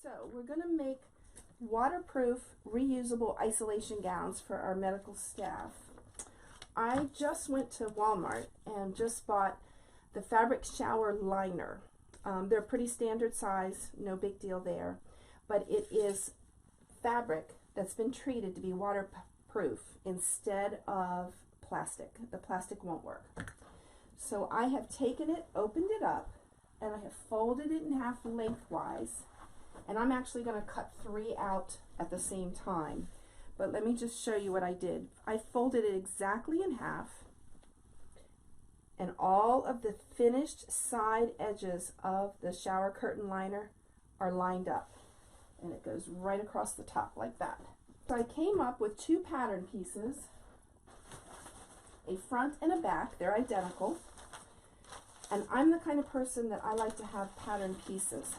So we're going to make waterproof, reusable isolation gowns for our medical staff. I just went to Walmart and just bought the fabric shower liner. They're pretty standard size, no big deal there, but it is fabric that's been treated to be waterproof instead of plastic. The plastic won't work. So I have taken it, opened it up, and I have folded it in half lengthwise, and I'm actually going to cut 3 out at the same time. But let me just show you what I did. I folded it exactly in half, and all of the finished side edges of the shower curtain liner are lined up, and it goes right across the top like that. So I came up with 2 pattern pieces, a front and a back. They're identical, and I'm the kind of person that I like to have pattern pieces.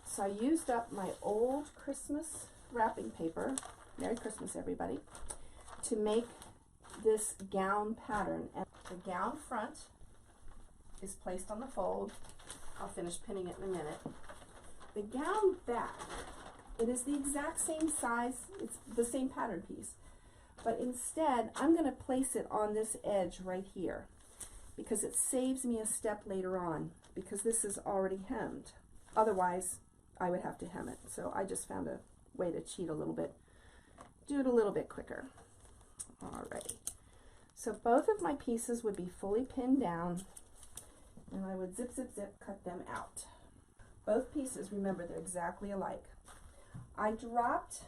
So I used up my old Christmas wrapping paper, Merry Christmas everybody, to make this gown pattern. And the gown front is placed on the fold. I'll finish pinning it in a minute. The gown back, it is the exact same size, it's the same pattern piece, but instead I'm going to place it on this edge right here because it saves me a step later on, because this is already hemmed. Otherwise I would have to hem it. So I just found a way to cheat a little bit, do it a little bit quicker. Alrighty. So both of my pieces would be fully pinned down, and I would zip, zip, zip, cut them out. Both pieces, remember, they're exactly alike. I dropped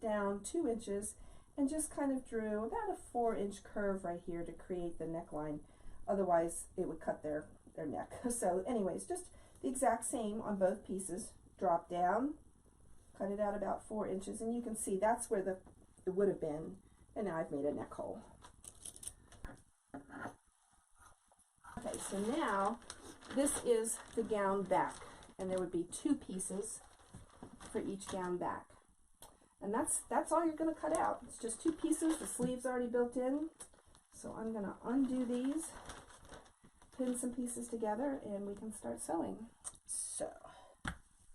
down 2 inches and just kind of drew about a 4-inch curve right here to create the neckline. Otherwise, it would cut their neck. So anyways, just the exact same on both pieces. Drop down, cut it out about 4 inches, and you can see that's where it would have been, and now I've made a neck hole. Okay, so now this is the gown back, and there would be 2 pieces for each gown back. And that's all you're going to cut out. It's just 2 pieces. The sleeve's already built in. So I'm going to undo these, pin some pieces together, and we can start sewing. So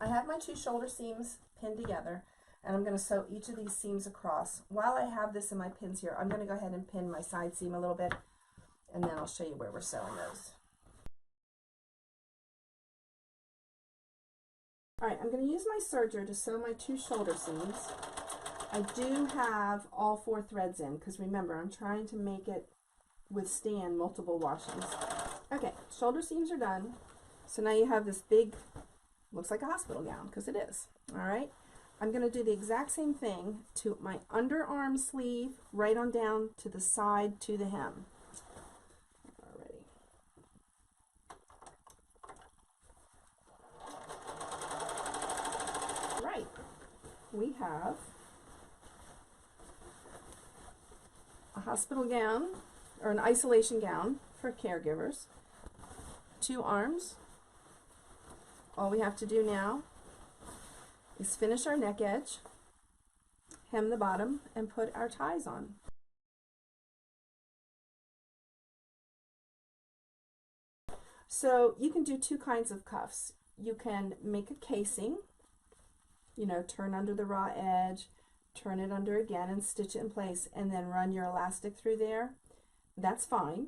I have my 2 shoulder seams pinned together, and I'm going to sew each of these seams across. While I have this in my pins here, I'm going to go ahead and pin my side seam a little bit, and then I'll show you where we're sewing those. Alright, I'm going to use my serger to sew my 2 shoulder seams. I do have all 4 threads in, because remember, I'm trying to make it withstand multiple washings. Okay, shoulder seams are done. So now you have this big, looks like a hospital gown, because it is. Alright, I'm going to do the exact same thing to my underarm sleeve, right on down to the side to the hem. We have a hospital gown, or an isolation gown for caregivers, 2 arms. All we have to do now is finish our neck edge, hem the bottom, and put our ties on. So you can do 2 kinds of cuffs. You can make a casing, you know, turn under the raw edge, turn it under again and stitch it in place, and then run your elastic through there. That's fine.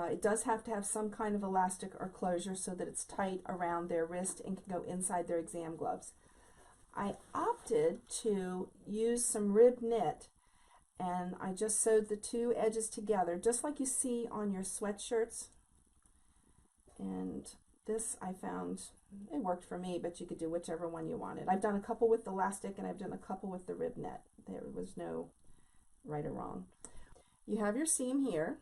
It does have to have some kind of elastic or closure so that it's tight around their wrist and can go inside their exam gloves. I opted to use some rib knit, and I just sewed the 2 edges together, just like you see on your sweatshirts. And this I found, it worked for me, but you could do whichever one you wanted. I've done a couple with elastic, and I've done a couple with the rib knit. There was no right or wrong. You have your seam here,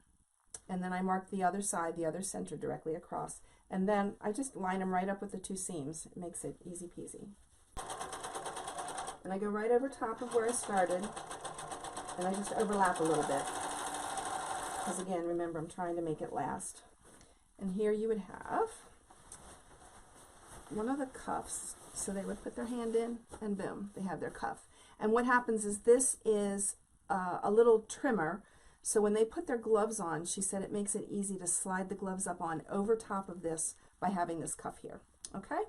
and then I marked the other side, the other center directly across, and then I just line them right up with the 2 seams. It makes it easy peasy. And I go right over top of where I started, and I just overlap a little bit, because again, remember, I'm trying to make it last. And here you would have one of the cuffs, so they would put their hand in, and boom, they have their cuff. And what happens is this is a little trimmer, so when they put their gloves on, she said it makes it easy to slide the gloves up on over top of this by having this cuff here. Okay?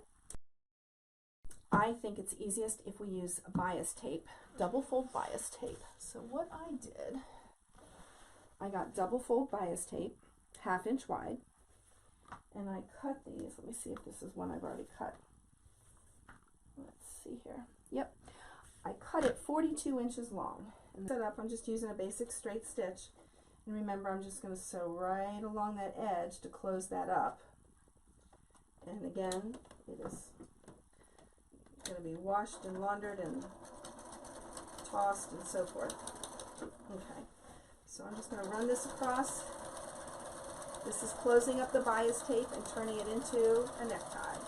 I think it's easiest if we use bias tape, double fold bias tape. So what I did, I got double fold bias tape, 1/2 inch wide, and I cut these. Let me see if this is one I've already cut. Let's see here. Yep, I cut it 42 inches long. And set up, I'm just using a basic straight stitch. And remember, I'm just going to sew right along that edge to close that up. And again, it is going to be washed and laundered and tossed and so forth. Okay, so I'm just going to run this across. This is closing up the bias tape and turning it into a necktie.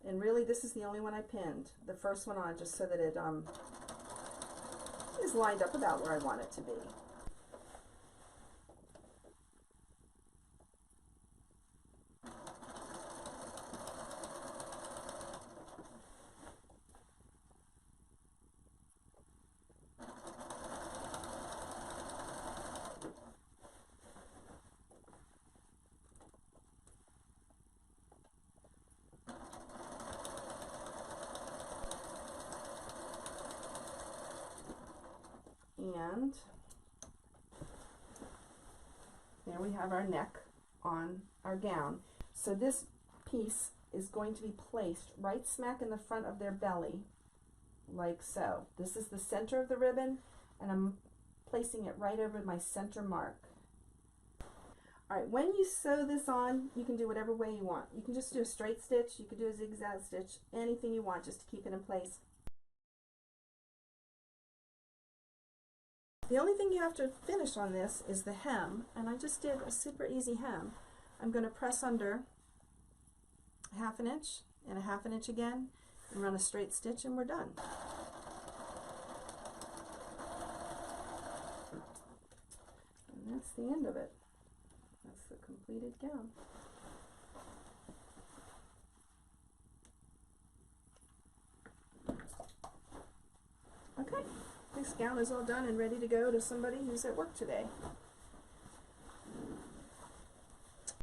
And really, this is the only one I pinned, the first one on, just so that it is lined up about where I want it to be. And there we have our neck on our gown. So this piece is going to be placed right smack in the front of their belly, like so. This is the center of the ribbon, and I'm placing it right over my center mark. All right, when you sew this on, you can do whatever way you want. You can just do a straight stitch, you could do a zigzag stitch, anything you want just to keep it in place. The only thing you have to finish on this is the hem, and I just did a super easy hem. I'm going to press under 1/2 inch and 1/2 inch again and run a straight stitch, and we're done. And that's the end of it. That's the completed gown. Okay. This gown is all done and ready to go to somebody who's at work today.